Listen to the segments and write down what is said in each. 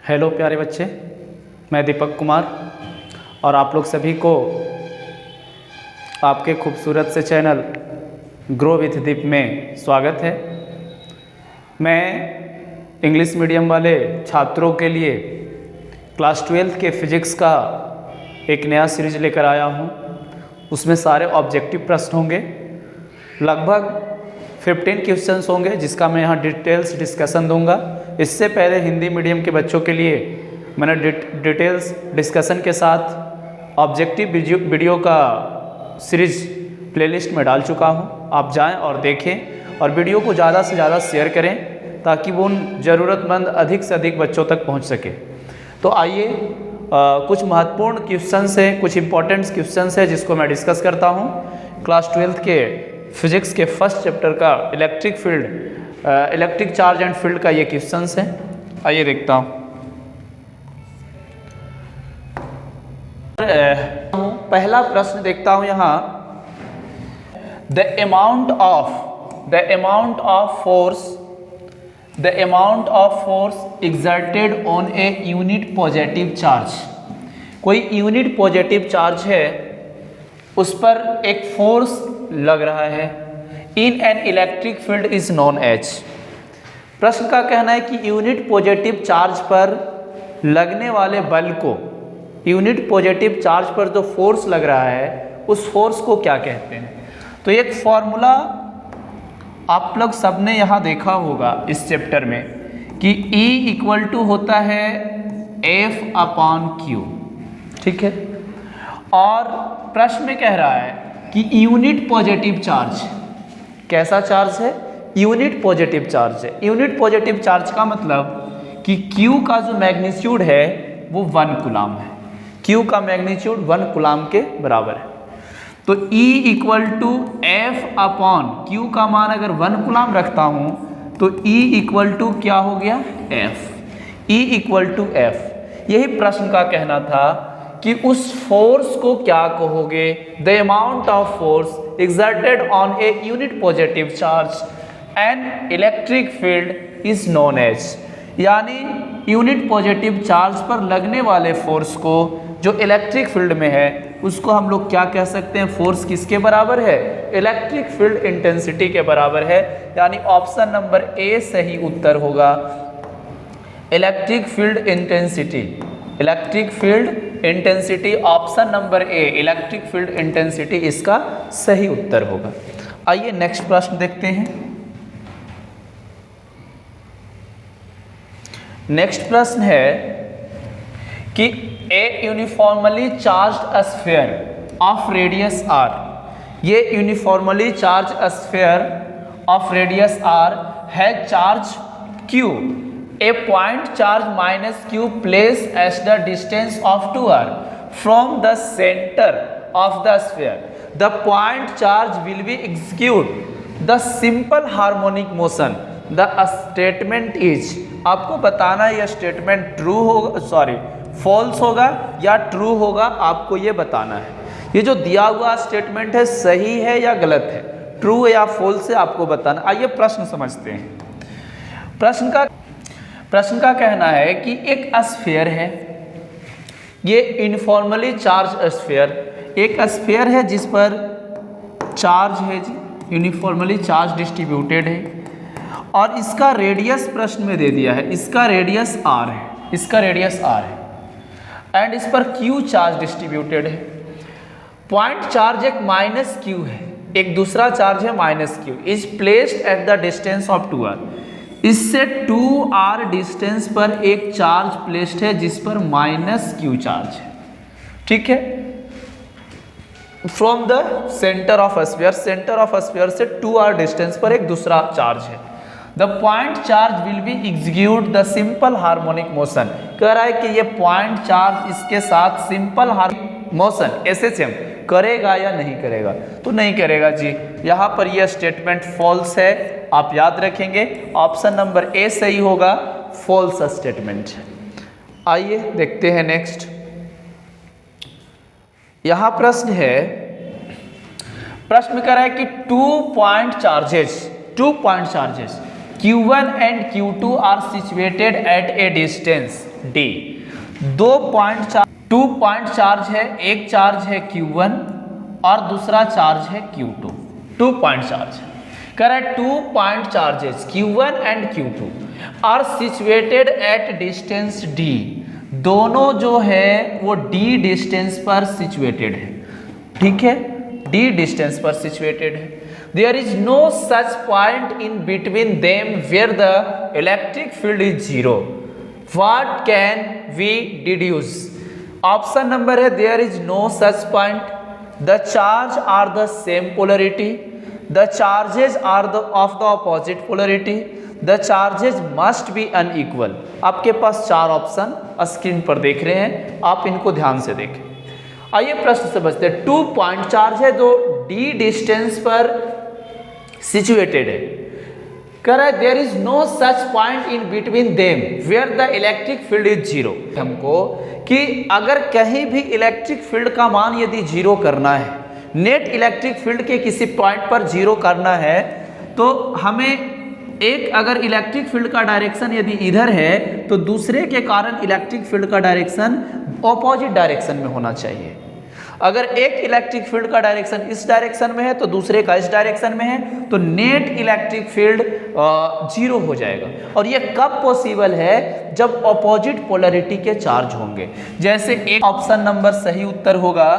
Hello प्यारे बच्चे, मैं दीपक कुमार और आप लोग सभी को आपके खूबसूरत से चैनल ग्रो विथ दीप में स्वागत है। मैं इंग्लिश मीडियम वाले छात्रों के लिए क्लास 12 के फिजिक्स का एक नया सीरीज लेकर आया हूँ। उसमें सारे ऑब्जेक्टिव प्रश्न होंगे, लगभग 15 क्वेश्चंस होंगे जिसका मैं यहाँ डिटेल्स डिस्कशन दूंगा। इससे पहले हिंदी मीडियम के बच्चों के लिए मैंने डिटेल्स डिस्कशन के साथ ऑब्जेक्टिव वीडियो का सीरीज प्लेलिस्ट में डाल चुका हूँ। आप जाएं और देखें और वीडियो को ज़्यादा से ज़्यादा शेयर करें ताकि वो उन ज़रूरतमंद अधिक से अधिक बच्चों तक पहुँच सके। तो आइए कुछ महत्वपूर्ण क्वेश्चंस हैं, कुछ इंपॉर्टेंट क्वेश्चंस हैं जिसको मैं डिस्कस करता हूँ। क्लास 12 के फिजिक्स के फर्स्ट चैप्टर का इलेक्ट्रिक चार्ज एंड फील्ड का ये क्वेश्चंस हैं। आइए देखता हूँ। पहला प्रश्न देखता हूँ यहाँ, the amount of force exerted on a unit positive charge. कोई यूनिट पॉजिटिव चार्ज है, उस पर एक फोर्स लग रहा है, in an electric field is known as. प्रश्न का कहना है कि यूनिट पॉजिटिव चार्ज पर लगने वाले बल को, यूनिट पॉजिटिव चार्ज पर जो फोर्स लग रहा है उस फोर्स को क्या कहते हैं। तो एक फॉर्मूला आप लोग सबने यहाँ देखा होगा इस चैप्टर में कि E इक्वल टू होता है F/Q, ठीक है। और प्रश्न में कह रहा है कि यूनिट पॉजिटिव चार्ज कैसा चार्ज है, यूनिट पॉजिटिव चार्ज है। यूनिट पॉजिटिव चार्ज का मतलब कि Q का जो मैग्नीट्यूड है वो 1 कूलाम है। Q का मैग्नीट्यूड 1 कूलाम के बराबर है। तो E इक्वल टू F/Q का मान अगर 1 कूलाम रखता हूं तो E इक्वल टू क्या हो गया, F। E equal to F। यही प्रश्न का कहना था कि उस फोर्स को क्या कहोगे, the amount of force exerted on a unit positive charge and electric field is known as. यानी यूनिट पॉजिटिव चार्ज पर लगने वाले फोर्स को जो इलेक्ट्रिक फील्ड में है उसको हम लोग क्या कह सकते हैं, फोर्स किसके बराबर है, इलेक्ट्रिक फील्ड इंटेंसिटी के बराबर है। यानी ऑप्शन नंबर ए सही उत्तर होगा, electric field intensity. Electric field intensity option number A, electric field intensity इसका सही उत्तर होगा। आइए नेक्स्ट प्रश्न देखते हैं। नेक्स्ट प्रश्न है कि a uniformly charged sphere of radius R. ये uniformly charge sphere of radius R है charge Q, a point charge minus Q placed at the distance of 2r from the center of the sphere. The point charge will be execute the simple harmonic motion. The statement is, आपको बताना है यह statement true होगा, false होगा या true होगा, आपको ये बताना है। ये जो दिया हुआ स्टेटमेंट है सही है या गलत है, ट्रू या फॉल्स है, आपको बताना। आइए प्रश्न समझते हैं। प्रश्न का कहना है कि एक स्फीयर है, ये यूनिफॉर्मली चार्ज स्फीयर, एक स्फीयर है जिस पर चार्ज है जी, यूनिफॉर्मली चार्ज डिस्ट्रीब्यूटेड है और इसका रेडियस प्रश्न में दे दिया है, इसका रेडियस r है, इसका रेडियस r है एंड इस पर Q चार्ज डिस्ट्रीब्यूटेड है। पॉइंट चार्ज एक -Q है, एक दूसरा चार्ज है -Q, is placed at the distance of 2r। इससे 2r डिस्टेंस पर एक चार्ज प्लेस्ड है जिस पर -Q चार्ज है, ठीक है। From the centre of sphere, centre of sphere से 2r डिस्टेंस पर एक दूसरा चार्ज है। The point charge will be execute the simple harmonic motion. कह रहा है कि ये पॉइंट चार्ज इसके साथ सिंपल हार्मोनिक मोशन SHM करेगा या नहीं करेगा, तो नहीं करेगा जी। यहाँ पर यह स्टेटमेंट फॉल्स है, आप याद रखेंगे ऑप्शन नंबर ए सही होगा, फॉल्स स्टेटमेंट। आइए देखते हैं नेक्स्ट। यहाँ प्रश्न है, प्रश्न में कह रहा है कि 2 point charges Q1 and Q2 are situated at a distance D. 2 point charge है, एक चार्ज है Q1 और दूसरा चार्ज है Q2। 2 पॉइंट चार्ज है, correct. 2 point charges Q1 and Q2 are situated at distance D। दोनों जो है वो D डिस्टेंस पर सिचुएटेड है, ठीक है, D डिस्टेंस पर सिचुएटेड है। There is no such point in between them where the electric field is zero. What can we deduce? Option number है there is no such point. The charge are the same polarity. The charges are of the opposite polarity. The charges must be unequal. आपके पास 4 option screen पर देख रहे हैं, आप इनको ध्यान से देखें। आइए प्रश्न समझते हैं। 2 पॉइंट चार्ज है जो D डिस्टेंस पर सिचुएटेड है, correct. There is no such point in between them where the electric field is zero. हमको कि अगर कहीं भी इलेक्ट्रिक फील्ड का मान यदि जीरो करना है, नेट इलेक्ट्रिक फील्ड के किसी पॉइंट पर जीरो करना है, तो हमें एक अगर इलेक्ट्रिक फील्ड का डायरेक्शन यदि इधर है तो दूसरे के कारण इलेक्ट्रिक फील्ड का डायरेक्शन ऑपोजिट डायरेक्शन में होना चाहिए। अगर एक इलेक्ट्रिक फील्ड का डायरेक्शन इस डायरेक्शन में है तो दूसरे का इस डायरेक्शन में है, तो नेट इलेक्ट्रिक फील्ड जीरो हो जाएगा। और ये कब पॉसिबल है? जब ऑपोजिट पोलरिटी के चार्ज होंगे। जैसे एक ऑप्शन नंबर सही उत्तर होगा,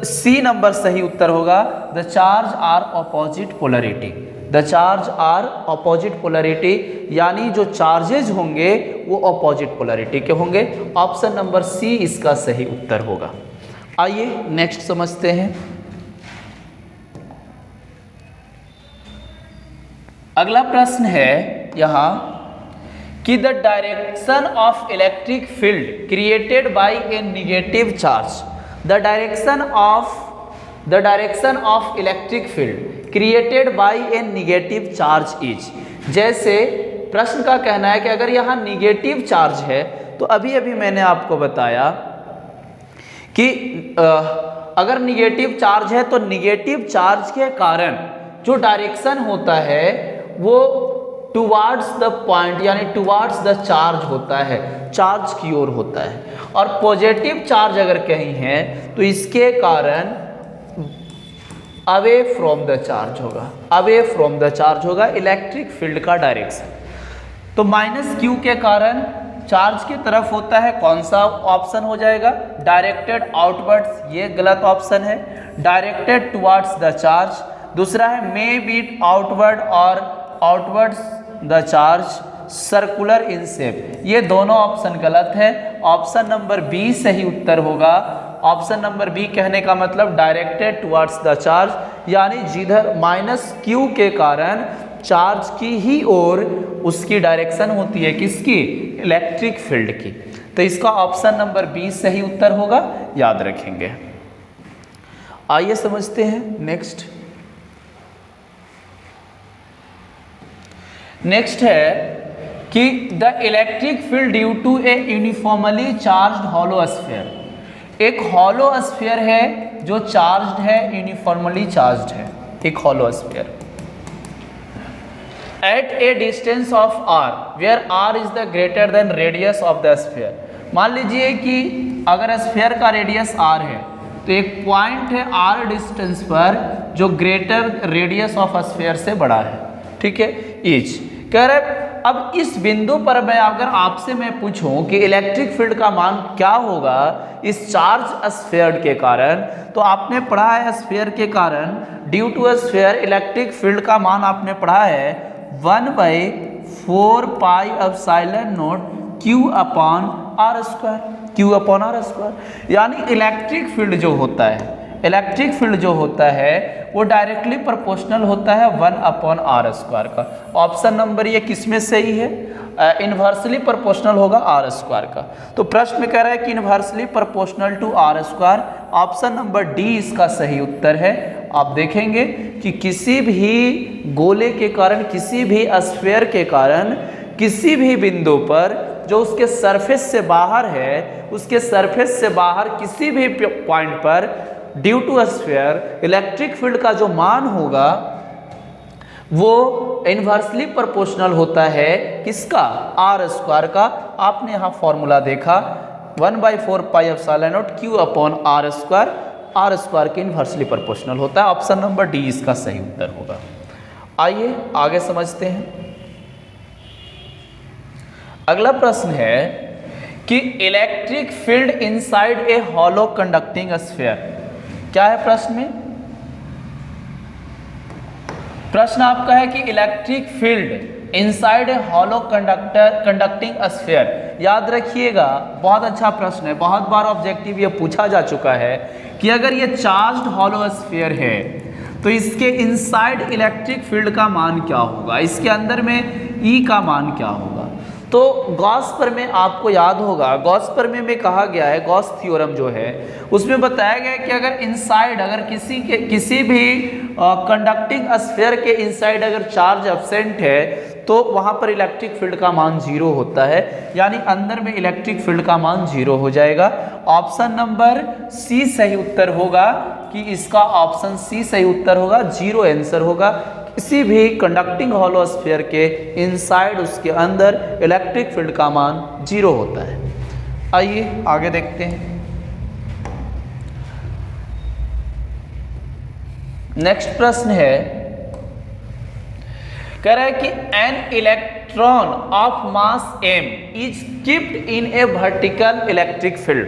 सी नंबर सही उत्तर होगा, the charge are opposite polarity. The charge are opposite polarity, यानी जो चार्जेज होंगे वो ऑपोजिट पोलरिटी के होंगे। ऑप्शन नंबर सी इसका सही उत्तर होगा। आइए नेक्स्ट समझते हैं। अगला प्रश्न है यहां कि the direction of electric field created by A negative charge. The direction of electric field created by A negative charge is. जैसे प्रश्न का कहना है कि अगर यहाँ नेगेटिव चार्ज है, तो अभी अभी मैंने आपको बताया कि अगर नेगेटिव चार्ज है तो नेगेटिव चार्ज के कारण जो डायरेक्शन होता है वो टुवार्ड्स द पॉइंट यानी टुवार्ड्स द चार्ज होता है, चार्ज की ओर होता है। और पॉजिटिव चार्ज अगर कहीं है तो इसके कारण अवे फ्रॉम द चार्ज होगा, अवे फ्रॉम द चार्ज होगा इलेक्ट्रिक फील्ड का डायरेक्शन। तो माइनस क्यू के कारण चार्ज की तरफ होता है, कौन सा ऑप्शन हो जाएगा? डायरेक्टेड आउटवर्ड्स, ये गलत ऑप्शन है। डायरेक्टेड टुवर्ड्स द चार्ज, दूसरा है मे बी आउटवर्ड और outwards the charge circular in shape, ये दोनों ऑप्शन गलत है। ऑप्शन नंबर बी सही उत्तर होगा। ऑप्शन नंबर बी कहने का मतलब डायरेक्टेड टुवर्ड्स द चार्ज, यानी जिधर माइनस क्यू के कारण चार्ज की ही ओर उसकी डायरेक्शन होती है, किसकी? इलेक्ट्रिक फील्ड की। तो इसका ऑप्शन नंबर बी सही उत्तर होगा, याद रखेंगे। आइए समझते हैं नेक्स्ट। नेक्स्ट है कि the electric field due to a uniformly charged hollow sphere. एक हॉलो स्फीयर है जो चार्ज्ड है, यूनिफॉर्मली चार्ज्ड है, एक hollow sphere at a distance of R where R is the greater than radius of the sphere. मान लीजिए कि अगर स्फीयर का रेडियस आर है तो एक पॉइंट है आर डिस्टेंस पर जो ग्रेटर रेडियस ऑफ स्फीयर से बड़ा है, ठीक है, इज। कह रहे अब इस बिंदु पर मैं अगर आपसे मैं पूछूं कि इलेक्ट्रिक फील्ड का मान क्या होगा इस चार्ज स्फीयर के कारण, तो आपने पढ़ा है स्फीयर के कारण due to sphere electric field का मान आपने पढ़ा है 1/4 pi epsilon naught Q upon R square, Q upon R square. यानी इलेक्ट्रिक फील्ड जो होता है, इलेक्ट्रिक फील्ड जो होता है वो डायरेक्टली प्रोपोर्शनल होता है 1/r स्क्वायर का। ऑप्शन नंबर ये किस में सही है? इन्वर्सली प्रोपोर्शनल होगा R स्क्वायर का। तो प्रश्न में कह रहा है कि inversely proportional to R square, option number D इसका सही उत्तर है। आप देखेंगे कि किसी भी गोले के कारण, किसी भी स्फीयर के कारण, किसी भी बिंदु पर जो उसके सरफेस से बाहर है, उसके सरफेस से बाहर किसी भी पॉइंट पर due to sphere electric field का जो मान होगा वो इन्वर्सली प्रोपोर्शनल होता है किसका, आर स्क्वायर का। आपने यहाँ फॉर्मूला देखा 1/4 pi epsilon naught Q upon R square के इन्वर्सली प्रोपोर्शनल होता है। ऑप्शन नंबर डी इसका सही उत्तर होगा। आइए आगे समझते हैं। अगला प्रश्न है कि electric field inside a hollow conducting sphere. क्या है प्रश्न में? प्रश्न आपका है कि electric field inside a hollow conducting sphere. याद रखिएगा, बहुत अच्छा प्रश्न है, बहुत बार ऑब्जेक्टिव ये पूछा जा चुका है कि अगर ये चार्ज्ड हॉलो स्फीयर है तो इसके इनसाइड इलेक्ट्रिक फील्ड का मान क्या होगा, इसके अंदर में ई का मान क्या होगा। तो गॉस प्रमेय आपको याद होगा, गॉस प्रमेय में कहा गया है, गॉस थ्योरम जो है उसमें बताया गया है कि अगर इनसाइड, अगर किसी भी कंडक्टिंग स्फीयर के इनसाइड अगर चार्ज एब्सेंट है तो वहाँ पर इलेक्ट्रिक फील्ड का मान 0 होता है, यानी अंदर में इलेक्ट्रिक फील्ड का मान 0 हो जाएगा। ऑप्शन नंबर सी सही उत्तर होगा, कि इसका ऑप्शन सी सही उत्तर होगा, 0 आंसर होगा। किसी भी कंडक्टिंग हॉलो स्फीयर के इनसाइड उसके अंदर इलेक्ट्रिक फील्ड का मान 0 होता है। आइए आगे देखते हैं। नेक्स्ट प्रश्न है, कह रहा है कि an electron of mass m is keeped in A vertical electric field.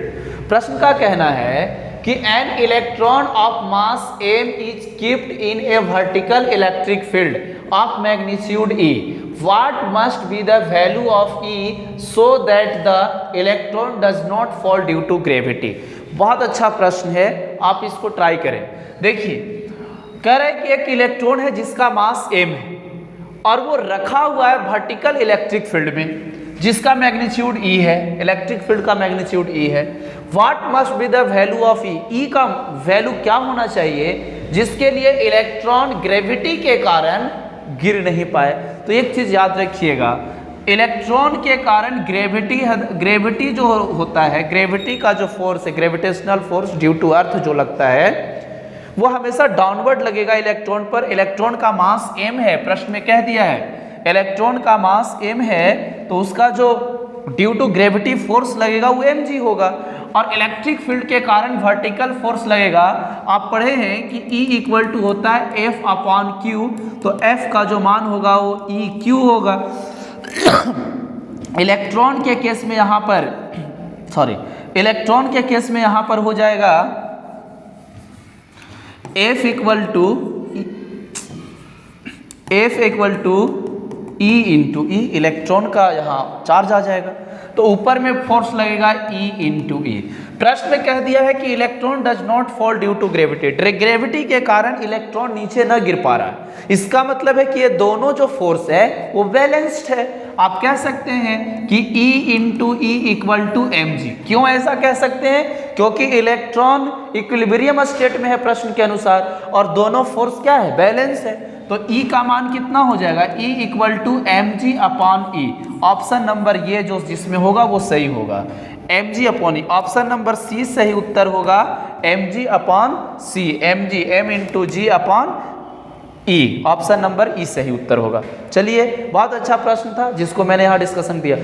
प्रश्न का कहना है कि an electron of mass m is keeped in A vertical electric field of magnitude E. What must be the value of E so that the electron does not fall due to gravity? बहुत अच्छा प्रश्न है, आप इसको try करें। देखिए, कह रहा है कि एक इलेक्ट्रॉन है जिसका मास m है और वो रखा हुआ है वर्टिकल इलेक्ट्रिक फील्ड में जिसका मैग्नीट्यूड E है, इलेक्ट्रिक फील्ड का मैग्नीट्यूड E है। What must be the value of E? E का वैल्यू क्या होना चाहिए जिसके लिए इलेक्ट्रॉन ग्रेविटी के कारण गिर नहीं पाए। तो एक चीज याद रखिएगा, इलेक्ट्रॉन के कारण ग्रेविटी जो होता है, ग्रेविटी का जो फोर्स है, gravitational force due to earth जो लगता है वो हमेशा डाउनवर्ड लगेगा इलेक्ट्रॉन पर। इलेक्ट्रॉन का मास m है, प्रश्न में कह दिया है इलेक्ट्रॉन का मास m है, तो उसका जो ड्यू टू ग्रेविटी फोर्स लगेगा वो mg होगा, और इलेक्ट्रिक फील्ड के कारण वर्टिकल फोर्स लगेगा। आप पढ़े हैं कि E इक्वल टू होता है F अपॉन Q, तो F का जो मान होगा वो EQ होगा। इलेक्ट्रॉन के केस में यहाँ पर इलेक्ट्रॉन के केस में यहाँ पर हो जाएगा F equal to E into E, electron का यहाँ चार्ज आ जाएगा, तो ऊपर में फोर्स लगेगा E इंटू E। प्रश्न में कह दिया है कि electron does not fall due to gravity, gravity के कारण इलेक्ट्रॉन नीचे न गिर पा रहा है। इसका मतलब है कि ये दोनों जो फोर्स है वो बैलेंस्ड है। आप कह सकते हैं कि E into E equal to mg। क्यों ऐसा कह सकते हैं? क्योंकि इलेक्ट्रॉन इक्विलिब्रियम स्टेट में है प्रश्न के अनुसार, और दोनों फोर्स क्या है, बैलेंस है। तो E का मान कितना हो जाएगा, E equal to mg upon E। Option number ये जो जिसमें होगा वो सही होगा, mg upon E। Option number C सही उत्तर होगा, mg upon C, mg m into g upon E। Option number E सही उत्तर होगा। चलिए, बहुत अच्छा प्रश्न था जिसको मैंने यहाँ डिस्कशन दिया।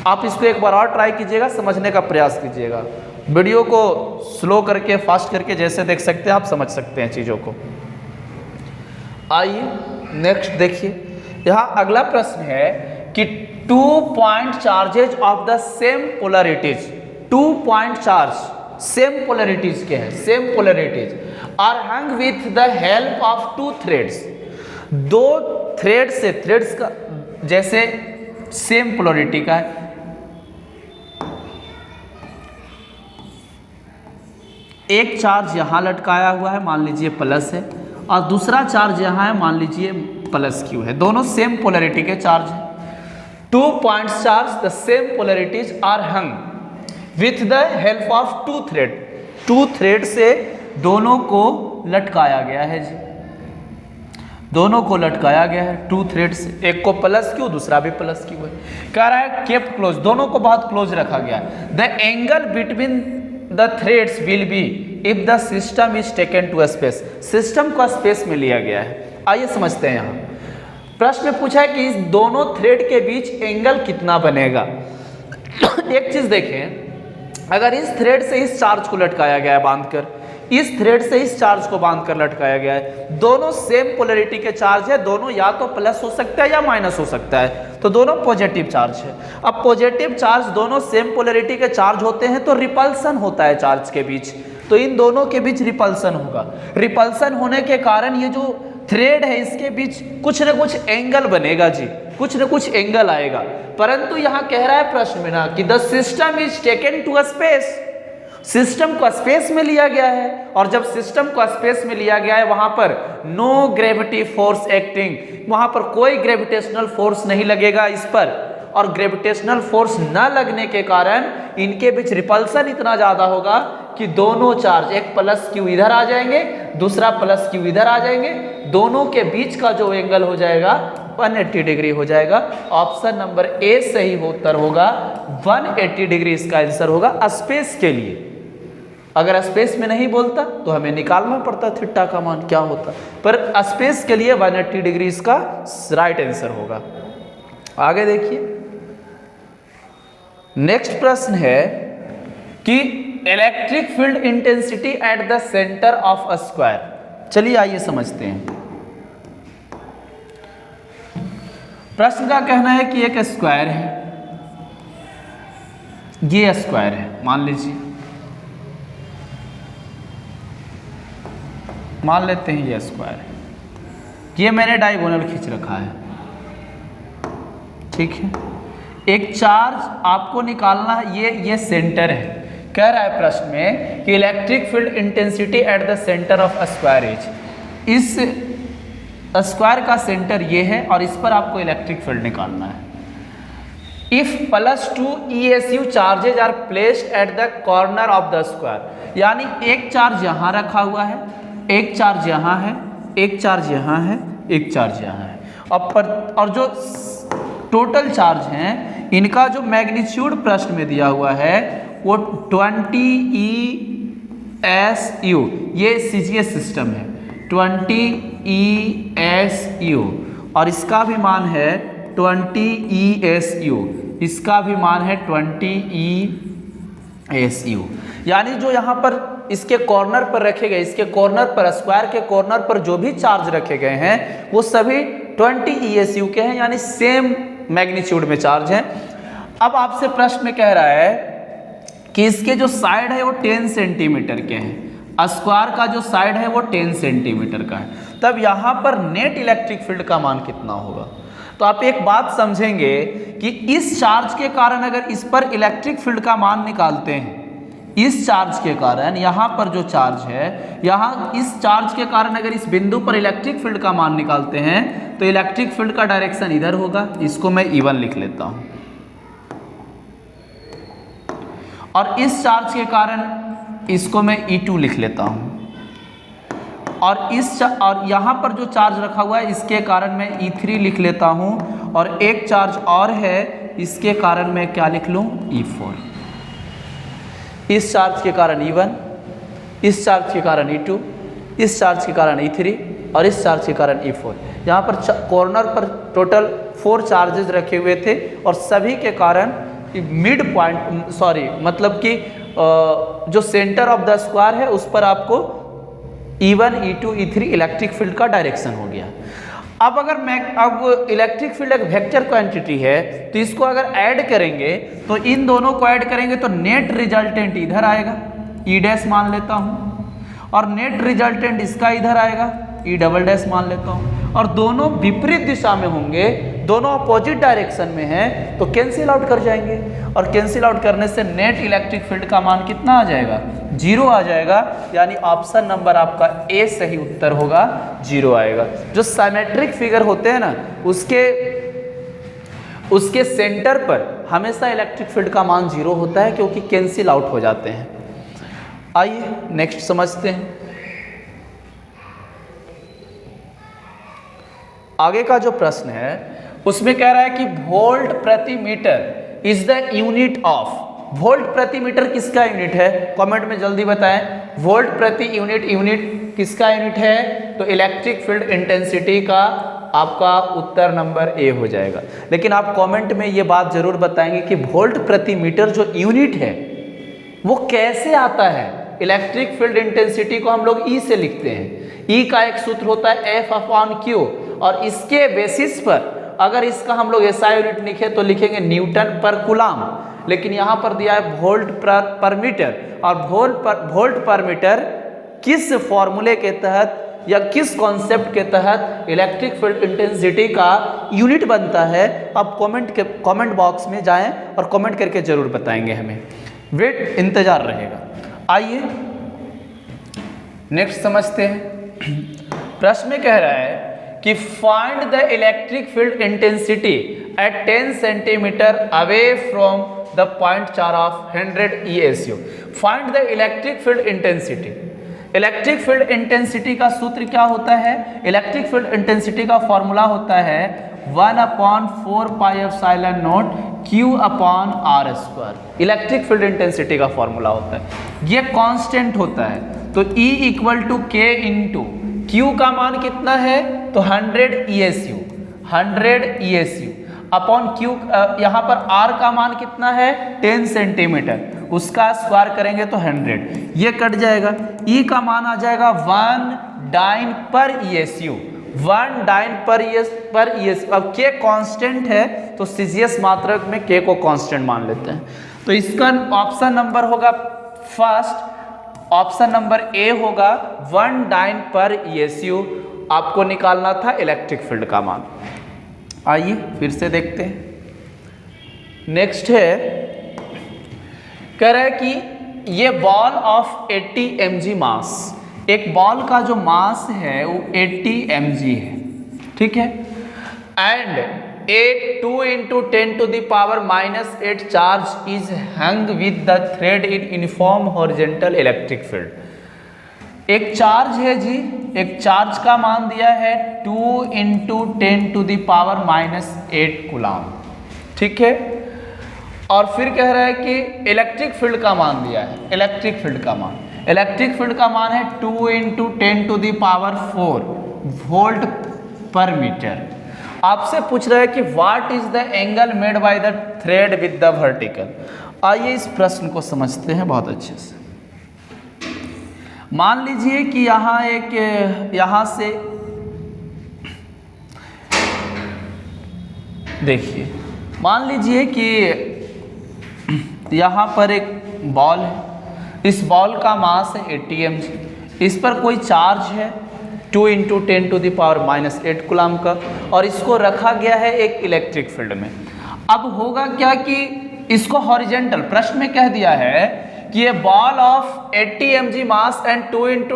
आप इसको एक बार और ट्राई कीजिएगा, समझने का प्रयास कीजिएगा। वीडियो को स्लो करके, फास्ट करके जैसे देख सकते हैं आप समझ सकते हैं चीज़ों को। आइए नेक्स्ट देखिए, यहाँ अगला प्रश्न है कि 2 point charges of the same polarities, 2 point charge same polarities के हैं, same polarities are hung with the help of 2 threads. 2 thread से, थ्रेड्स का जैसे सेम पोलरिटी का है, एक चार्ज यहाँ लटकाया हुआ है, मान लीजिए प्लस है, और दूसरा चार्ज यहाँ है, मान लीजिए प्लस क्यू है, दोनों सेम पोलरिटी के चार्ज हैं। 2 point charge the same polarities are hung with the help of 2 thread. 2 thread से दोनों को लटकाया गया है जी, दोनों को लटकाया गया है 2 थ्रेड से, एक को प्लस क्यू, दूसरा भी प्लस क्यू है। कह रहा है केप्ट क्लोज, दोनों को बहुत क्लोज रखा गया है। The angle between the threads will be if the system is taken to space. System को स्पेस में लिया गया है। आइए समझते हैं यहाँ प्रश्न में पूछा है कि इस दोनों थ्रेड के बीच एंगल कितना बनेगा। एक चीज देखें, अगर इस थ्रेड से इस चार्ज को लटकाया गया है बांधकर, इस थ्रेड से इस चार्ज को बांधकर लटकाया गया है, दोनों सेम पोलैरिटी के चार्ज है, दोनों या तो प्लस हो सकता है या माइनस हो सकता है, तो दोनों पॉजिटिव चार्ज है। अब पॉजिटिव चार्ज दोनों सेम पोलैरिटी के चार्ज होते हैं तो रिपल्सन होता है चार्ज के बीच, तो इन दोनों के बीच रिपल्सन होगा। रिपल्सन होने के कारण ये जो थ्रेड है इसके बीच कुछ न कुछ एंगल बनेगा जी, कुछ न कुछ एंगल आएगा। परंतु यहां कह रहा है प्रश्न में ना कि the system is taken to a space, system को स्पेस में लिया गया है, और जब सिस्टम को स्पेस में लिया गया है वहां पर नो ग्रेविटी फोर्स एक्टिंग, वहां पर कोई ग्रेविटेशनल फोर्स नहीं लगेगा इस पर, और ग्रेविटेशनल फोर्स न लगने के कारण इनके बीच रिपल्सन इतना ज्यादा होगा कि दोनों चार्ज, एक प्लस क्यू इधर आ जाएंगे, दूसरा प्लस क्यू इधर आ जाएंगे, दोनों के बीच का जो एंगल हो जाएगा 180 डिग्री हो जाएगा। ऑप्शन नंबर ए सही उत्तर होगा, 180 डिग्री इसका आंसर होगा स्पेस के लिए। अगर स्पेस में नहीं बोलता तो हमें निकालना पड़ता थीटा का मान क्या होता, पर स्पेस के लिए 180 डिग्री इसका राइट आंसर होगा। आगे देखिए, नेक्स्ट प्रश्न है कि electric field intensity at the centre of a square. चलिए आइए समझते हैं। प्रश्न का कहना है कि एक स्क्वायर है, ये स्क्वायर है, मान लीजिए, मान लेते हैं ये स्क्वायर है, ये मैंने डायगोनल खींच रखा है, ठीक है। एक चार्ज आपको निकालना है, ये सेंटर है। कह रहा है प्रश्न में कि electric field intensity at the centre of square is, इस स्क्वायर का सेंटर ये है और इस पर आपको इलेक्ट्रिक फील्ड निकालना है। If +2 ESU charges are placed at the corner of the square, यानी एक चार्ज यहाँ रखा हुआ है, एक चार्ज यहाँ है, एक चार्ज यहाँ है, एक चार्ज यहाँ है, और जो टोटल चार्ज हैं इनका जो मैग्नीट्यूड प्रश्न में दिया हुआ है वो 20 ESU, ये CGS सिस्टम है, 20 ESU, और इसका भी मान है 20 ESU, इसका भी मान है 20 ESU। यानी जो यहाँ पर इसके कॉर्नर पर रखे गए, इसके कॉर्नर पर, स्क्वायर के कॉर्नर पर जो भी चार्ज रखे गए हैं वो सभी 20 ESU के हैं, यानी सेम मैग्नीट्यूड में चार्ज हैं। अब आपसे प्रश्न में कह रहा है कि इसके जो साइड है वो 10 सेंटीमीटर के हैं, स्क्वायर का जो साइड है वो 10 सेंटीमीटर का है, तब यहाँ पर नेट इलेक्ट्रिक फील्ड का मान कितना होगा। तो आप एक बात समझेंगे कि इस चार्ज के कारण अगर इस पर इलेक्ट्रिक फील्ड का मान निकालते हैं, इस चार्ज के कारण यहाँ पर जो चार्ज है, यहाँ इस चार्ज के कारण अगर इस बिंदु पर इलेक्ट्रिक फील्ड का मान निकालते हैं तो इलेक्ट्रिक फील्ड का डायरेक्शन इधर होगा, इसको मैं E1 लिख लेता हूँ, और इस चार्ज के कारण इसको मैं E2 लिख लेता हूँ, और यहाँ पर जो चार्ज रखा हुआ है इसके कारण मैं E3 लिख लेता हूँ, और एक चार्ज और है इसके कारण मैं क्या लिख लूँ, E4। इस चार्ज के कारण E1, इस चार्ज के कारण E2, इस चार्ज के कारण E3 और इस चार्ज के कारण E4। यहाँ पर कॉर्नर पर टोटल 4 चार्जेस रखे हुए थे और सभी के कारण मिड पॉइंट, मतलब कि जो सेंटर ऑफ द स्क्वायर है उस पर आपको E1, E2, E3 electric field का डायरेक्शन हो गया। अब इलेक्ट्रिक फील्ड एक वेक्टर क्वांटिटी है, तो इसको अगर ऐड करेंगे तो इन दोनों को ऐड करेंगे तो नेट रिजल्टेंट इधर आएगा, E' मान लेता हूँ, और नेट रिजल्टेंट इसका इधर आएगा, E" मान लेता हूँ, और दोनों विपरीत दिशा में होंगे, दोनों अपोजिट डायरेक्शन में हैं, तो कैंसिल आउट कर जाएंगे, और कैंसिल आउट करने से नेट इलेक्ट्रिक फील्ड का मान कितना आ जाएगा, 0 आ जाएगा। यानी ऑप्शन नंबर आपका ए सही उत्तर होगा, 0 आएगा। जो सिमेट्रिक फिगर होते हैं ना, उसके सेंटर पर हमेशा इलेक्ट्रिक फील्ड का मान 0 होता है, क्योंकि कैंसिल आउट हो जाते हैं। आइए नेक्स्ट समझते हैं। आगे का जो प्रश्न है उसमें कह रहा है कि वोल्ट प्रति metre is the unit of, volt प्रति मीटर किसका यूनिट है, कमेंट में जल्दी बताएं। वोल्ट प्रति यूनिट किसका यूनिट है, तो इलेक्ट्रिक फील्ड इंटेंसिटी का आपका उत्तर नंबर ए हो जाएगा। लेकिन आप कमेंट में ये बात जरूर बताएंगे कि वोल्ट प्रति मीटर जो यूनिट है वो कैसे आता है। इलेक्ट्रिक फील्ड इंटेंसिटी को हम लोग ई से लिखते हैं, ई का एक सूत्र होता है एफ अपॉन क्यू, और इसके बेसिस पर अगर इसका हम लोग एसआई यूनिट लिखे तो लिखेंगे न्यूटन पर कूलाम, लेकिन यहाँ पर दिया है वोल्ट पर मीटर, और वोल्ट पर मीटर किस फॉर्मूले के तहत या किस कॉन्सेप्ट के तहत इलेक्ट्रिक फील्ड इंटेंसिटी का यूनिट बनता है, आप कमेंट बॉक्स में जाएं और कमेंट करके जरूर बताएंगे हमें, वेट इंतजार रहेगा। आइए नेक्स्ट समझते हैं। प्रश्न में कह रहा है कि find the electric field intensity at 10 centimetre away from the point charge of 100 ESU। Find the electric field intensity. Electric field intensity का सूत्र क्या होता है? इलेक्ट्रिक फील्ड इंटेंसिटी का फॉर्मूला होता है 1/4πε0 Q/r²। इलेक्ट्रिक फील्ड इंटेंसिटी का फॉर्मूला होता है, ये कांस्टेंट होता है। तो E = K इंटू Q का मान कितना है? तो 100 ESU, 100 ESU अपॉन Q, यहाँ पर R का मान कितना है? 10 सेंटीमीटर, उसका स्क्वायर करेंगे तो 100, ये कट जाएगा। E का मान आ जाएगा 1 डाइन पर ESU, 1 डाइन पर ESU। अब K कांस्टेंट है तो CGS मात्रक में K को कांस्टेंट मान लेते हैं। तो इसका ऑप्शन नंबर होगा फर्स्ट, ऑप्शन नंबर ए होगा 1 डाइन पर ESU। आपको निकालना था इलेक्ट्रिक फील्ड का मान। आइए फिर से देखते हैं। नेक्स्ट है, कह रहा है कि ये बॉल ऑफ 80 mg मास, एक बॉल का जो मास है वो 80 mg है, ठीक है, and 2 × 10⁻⁻8 charge is hung with the thread in uniform horizontal electric field. एक चार्ज है जी, एक चार्ज का मान दिया है 2 × 10⁻⁻8 कूलाम, ठीक है, और फिर कह रहा है कि इलेक्ट्रिक फील्ड का मान दिया है। इलेक्ट्रिक फील्ड का मान है 2 × 10⁴ वोल्ट पर मीटर। आपसे पूछ रहा है कि what is the angle made by the thread with the vertical. आइए इस प्रश्न को समझते हैं बहुत अच्छे से। मान लीजिए कि यहाँ से देखिए, मान लीजिए कि यहाँ पर एक बॉल है, इस बॉल का मास है 80 mg, इस पर कोई चार्ज है 2 × 10⁻⁻8 कूलाम का, और इसको रखा गया है एक इलेक्ट्रिक फील्ड में। अब होगा क्या कि इसको हॉरिजॉन्टल, प्रश्न में कह दिया है कि ये ball of 80 mg mass and 2 ×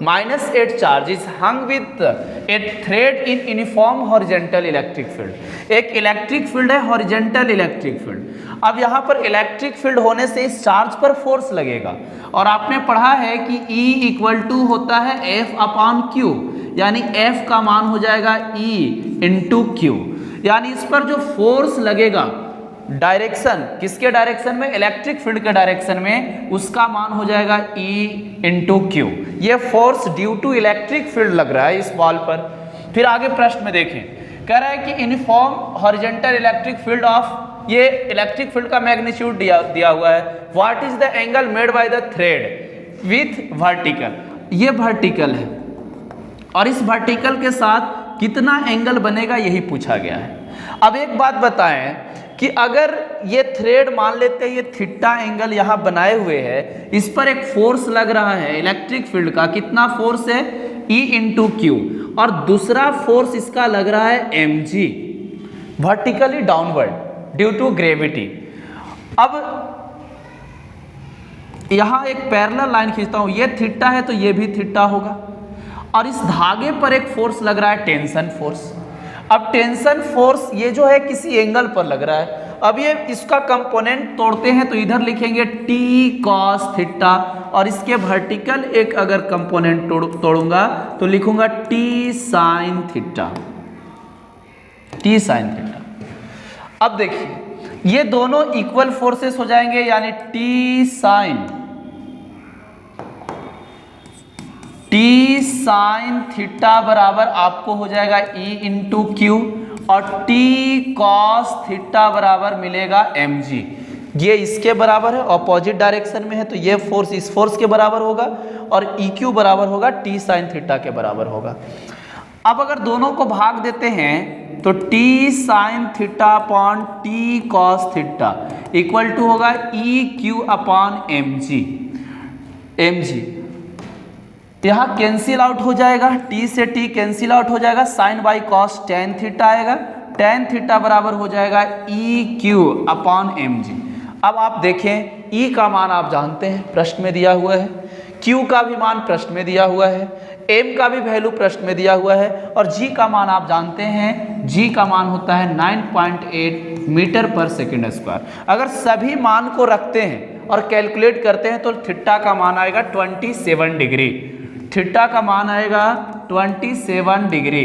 10⁻⁻8 charge is hung with A thread in uniform horizontal electric field. एक इलेक्ट्रिक फील्ड है, हॉरिजॉन्टल इलेक्ट्रिक फील्ड। अब यहाँ पर इलेक्ट्रिक फील्ड होने से इस चार्ज पर फोर्स लगेगा, और आपने पढ़ा है कि E = होता है F/Q, यानी F का मान हो जाएगा E × Q, यानी इस पर जो फोर्स लगेगा डायरेक्शन, किसके डायरेक्शन में? इलेक्ट्रिक फील्ड के डायरेक्शन में, उसका मान हो जाएगा E × Q। ये force due to electric field लग रहा है इस बॉल पर। फिर आगे प्रश्न में देखें, कह रहा है कि uniform horizontal electric field of, ये इलेक्ट्रिक फील्ड का मैग्नीट्यूड दिया हुआ है। What is the angle made by the thread with vertical. ये वर्टिकल है, और इस वर्टिकल के साथ कितना एंगल बनेगा यही पूछा गया है। अब एक बात बताएं कि अगर ये थ्रेड मान लेते हैं, ये थीटा एंगल यहाँ बनाए हुए है, इस पर एक फोर्स लग रहा है इलेक्ट्रिक फील्ड का, कितना फोर्स है? E × Q, और दूसरा फोर्स इसका लग रहा है mg, vertically downward due to gravity. अब यहाँ एक पैरेलल लाइन खींचता हूँ, ये थीटा है तो ये भी थीटा होगा, और इस धागे पर एक फोर्स लग रहा है टेंशन फोर्स। अब टेंशन फोर्स ये जो है किसी एंगल पर लग रहा है। अब ये इसका कंपोनेंट तोड़ते हैं तो इधर लिखेंगे T cos थीटा, और इसके वर्टिकल एक अगर कंपोनेंट तोड़ूंगा तो लिखूंगा T sin theta, T sin theta. अब देखिए ये दोनों इक्वल फोर्सेस हो जाएंगे, यानी T टी साइन थीटा बराबर आपको हो जाएगा ई इंटू क्यू, और टी कॉस थीटा बराबर मिलेगा एम जी। ये इसके बराबर है, ऑपोजिट डायरेक्शन में है, तो ये फोर्स इस फोर्स के बराबर होगा, और ई क्यू बराबर होगा टी साइन थीटा के बराबर होगा। अब अगर दोनों को भाग देते हैं तो T sine theta upon T cos theta equal to होगा E Q upon M G. यहाँ कैंसिल आउट हो जाएगा, टी से टी कैंसिल आउट हो जाएगा, sine by cos tan theta आएगा, टेन थीटा बराबर हो जाएगा E Q upon M G. अब आप देखें ई का मान आप जानते हैं, प्रश्न में दिया हुआ है, क्यू का भी मान प्रश्न में दिया हुआ है, एम का भी वैल्यू प्रश्न में दिया हुआ है, और जी का मान आप जानते हैं, जी का मान होता है 9.8 मीटर पर सेकेंड स्क्वायर। अगर सभी मान को रखते हैं और कैलकुलेट करते हैं तो थीटा का मान आएगा 27 डिग्री, थीटा का मान आएगा 27 डिग्री।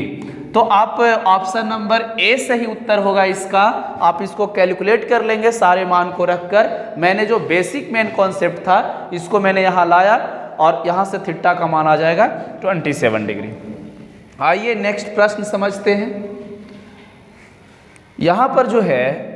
तो आप ऑप्शन नंबर ए सही उत्तर होगा इसका। आप इसको कैलकुलेट कर लेंगे सारे मान को रखकर। मैंने जो बेसिक मेन कॉन्सेप्ट था इसको मैंने यहाँ लाया, और यहाँ से थीटा का मान आ जाएगा 27 डिग्री। आइए नेक्स्ट प्रश्न समझते हैं। यहाँ पर जो है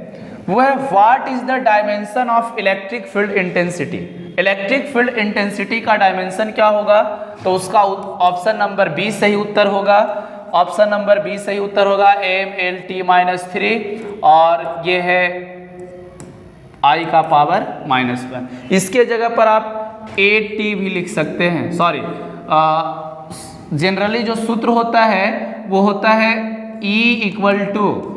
वो है what is the dimension of electric field intensity. Electric field intensity का डायमेंशन क्या होगा, तो उसका ऑप्शन नंबर बी सही उत्तर होगा। ऑप्शन नंबर बी सही उत्तर होगा एम एल टी माइनस 3, और ये है आई का पावर -1। इसके जगह पर आप ए टी भी लिख सकते हैं। सॉरी, जनरली जो सूत्र होता है वो होता है E equal to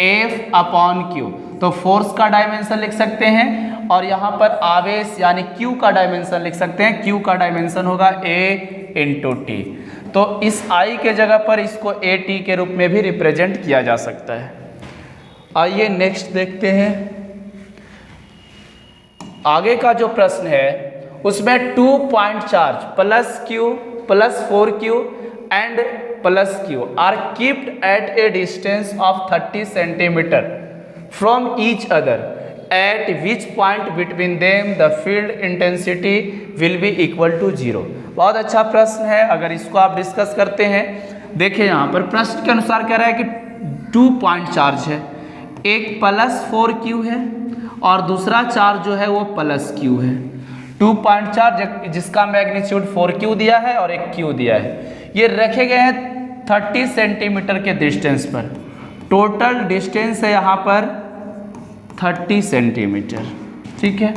F upon Q. तो फोर्स का डायमेंशन लिख सकते हैं, और यहाँ पर आवेश यानी Q का डायमेंशन लिख सकते हैं। Q का डायमेंशन होगा A इंटू टी। तो इस I के जगह पर इसको ए टी के रूप में भी रिप्रेजेंट किया जा सकता है। आइए नेक्स्ट देखते हैं। आगे का जो प्रश्न है उसमें 2 point charge +Q +4Q and +Q are kept at a distance of 30 centimetre from each other, at which point between them the field intensity will be equal to 0। बहुत अच्छा प्रश्न है, अगर इसको आप डिस्कस करते हैं। देखिए यहाँ पर प्रश्न के अनुसार कह रहा है कि 2 पॉइंट चार्ज है, एक +4Q है और दूसरा चार्ज जो है वो +Q है। 2 पॉइंट चार्ज जिसका मैग्नीट्यूड 4Q दिया है और एक Q दिया है, ये रखे गए हैं 30 सेंटीमीटर के डिस्टेंस पर। टोटल डिस्टेंस है यहाँ पर 30 सेंटीमीटर, ठीक है।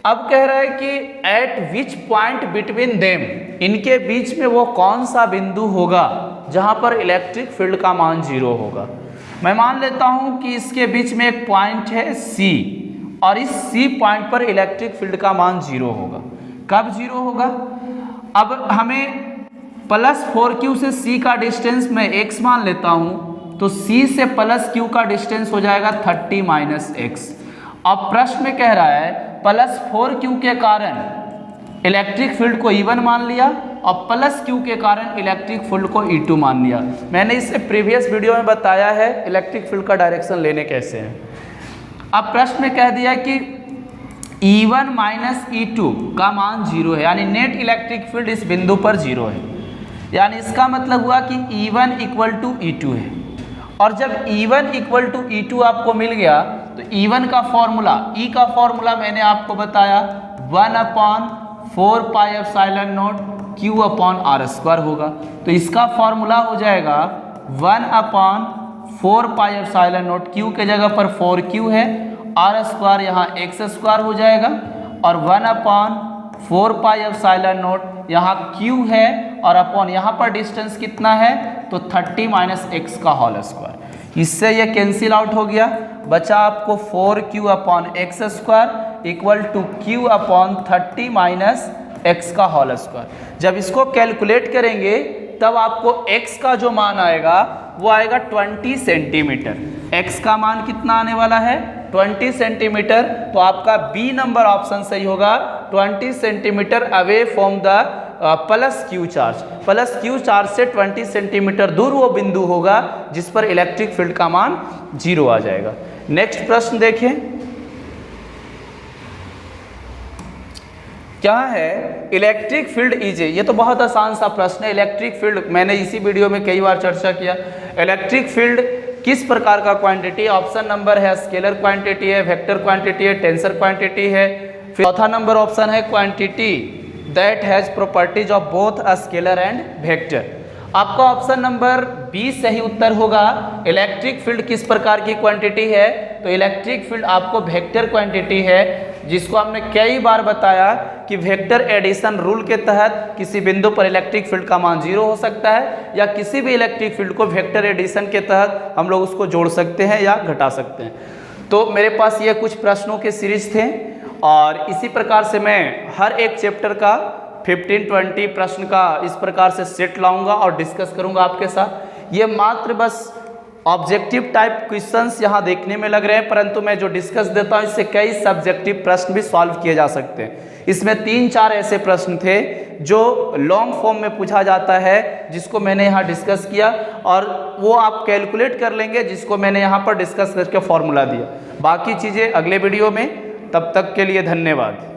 अब कह रहा है कि eight which point between them, इनके बीच में वो कौन सा बिंदु होगा जहाँ पर इलेक्ट्रिक फील्ड का मान 0 होगा। मैं मान लेता हूँ कि इसके बीच में एक पॉइंट है C, और इस C पॉइंट पर इलेक्ट्रिक फील्ड का मान 0 होगा। कब 0 होगा? अब हमें +4Q से C का डिस्टेंस मैं x मान लेता हूँ, तो C से +Q का डिस्टेंस हो जाएगा 30 - x। अब प्रश्न में कह रहा है +4Q के कारण इलेक्ट्रिक फील्ड को E1 मान लिया और +Q के कारण इलेक्ट्रिक फील्ड को E2 मान लिया। मैंने इससे प्रीवियस वीडियो में बताया है इलेक्ट्रिक फील्ड का डायरेक्शन लेने कैसे है। अब प्रश्न में कह दिया कि E1 - E2 का मान 0 है, यानी नेट इलेक्ट्रिक फील्ड इस बिंदु पर 0 है। यानी इसका मतलब हुआ कि E1 = E2 है। और जब E1 = E2 आपको मिल गया तो E1 का फॉर्मूला, E का फॉर्मूला मैंने आपको बताया 1/4πε0 Q/r² होगा। तो इसका फॉर्मूला हो जाएगा 1/4πε0 Q के जगह पर 4Q है, r² यहाँ x² हो जाएगा, और 1/4πε0 यहाँ Q है, और अपॉन यहाँ पर डिस्टेंस कितना है तो 30 - x का होल स्क्वायर। इससे ये कैंसिल आउट हो गया, बचा आपको 4Q/x² equal to Q/30 - x का होल स्क्वायर। जब इसको कैलकुलेट करेंगे तब आपको x का जो मान आएगा वो आएगा 20 सेंटीमीटर। x का मान कितना आने वाला है 20 सेंटीमीटर। तो आपका बी नंबर ऑप्शन सही होगा, 20 centimetre away from the +Q charge. +Q charge से 20 सेंटीमीटर दूर वो बिंदु होगा जिस पर इलेक्ट्रिक फील्ड का मान 0 आ जाएगा। नेक्स्ट प्रश्न देखें, क्या है इलेक्ट्रिक फील्ड इज ए, ये तो बहुत आसान सा प्रश्न है। इलेक्ट्रिक फील्ड मैंने इसी वीडियो में कई बार चर्चा किया। इलेक्ट्रिक फील्ड किस प्रकार का क्वांटिटी? ऑप्शन नंबर है स्केलर क्वांटिटी है, वेक्टर क्वांटिटी है, टेंसर क्वांटिटी है। फिर चौथा नंबर ऑप्शन है quantity that has properties of both a scalar and vector. आपका ऑप्शन नंबर 20 सही उत्तर होगा। इलेक्ट्रिक फील्ड किस प्रकार की क्वांटिटी है? तो इलेक्ट्रिक फील्ड आपको वेक्टर क्वांटिटी है, जिसको हमने कई बार बताया कि वेक्टर एडिशन रूल के तहत किसी बिंदु पर इलेक्ट्रिक फील्ड का मान 0 हो सकता है, या किसी भी इलेक्ट्रिक फील्ड को वेक्टर एडिशन के तहत हम लोग उसको जोड़ सकते हैं या घटा सकते हैं। तो मेरे पास ये कुछ प्रश्नों के सीरीज थे, और इसी प्रकार से मैं हर एक चैप्टर का 15-20 प्रश्न का इस प्रकार से सेट लाऊंगा और डिस्कस करूंगा आपके साथ। ये मात्र बस ऑब्जेक्टिव टाइप क्वेश्चंस यहाँ देखने में लग रहे हैं, परंतु मैं जो डिस्कस देता हूँ इससे कई सब्जेक्टिव प्रश्न भी सॉल्व किए जा सकते हैं। इसमें 3-4 ऐसे प्रश्न थे जो लॉन्ग फॉर्म में पूछा जाता है, जिसको मैंने यहाँ डिस्कस किया, और वो आप कैलकुलेट कर लेंगे जिसको मैंने यहाँ पर डिस्कस करके फॉर्मूला दिया। बाकी चीज़ें अगले वीडियो में। तब तक के लिए धन्यवाद।